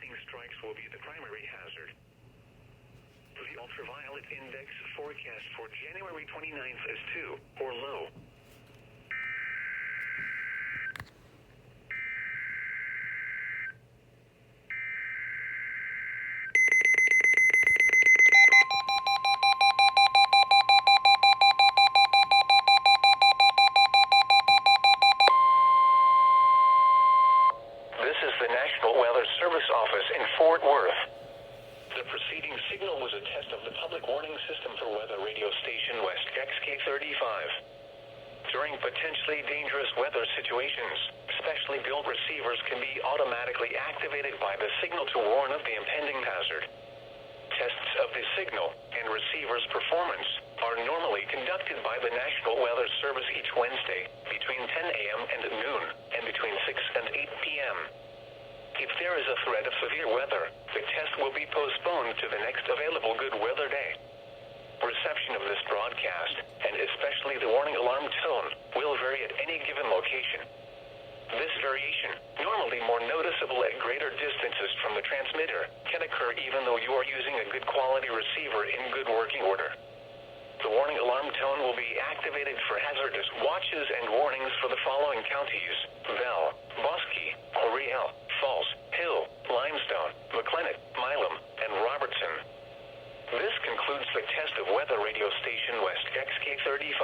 lightning strikes will be the primary hazard. The ultraviolet index forecast for January 29th is 2 or low. This is the National Weather Service office in Fort Worth. The preceding signal was a test of the public warning system for weather radio station WXK35. During potentially dangerous weather situations, specially built receivers can be automatically activated by the signal to warn of the impending hazard. Tests of the signal and receiver's performance are normally conducted by the National Weather Service each Wednesday between 10 a.m. and noon and between 6 and 8 p.m. If there is a threat of severe weather, the test will be postponed to the next available good weather day. Reception of this broadcast, and especially the warning alarm tone, will vary at any given location. This variation, normally more noticeable at greater distances from the transmitter, can occur even though you are using a good quality receiver in good working order. The warning alarm tone will be activated for hazardous watches and warnings for the following counties: Bell, Bosque, Oriel, Falls, Hill, Limestone, McLennan, Milam, and Robertson. This concludes the test of weather radio station WXK35.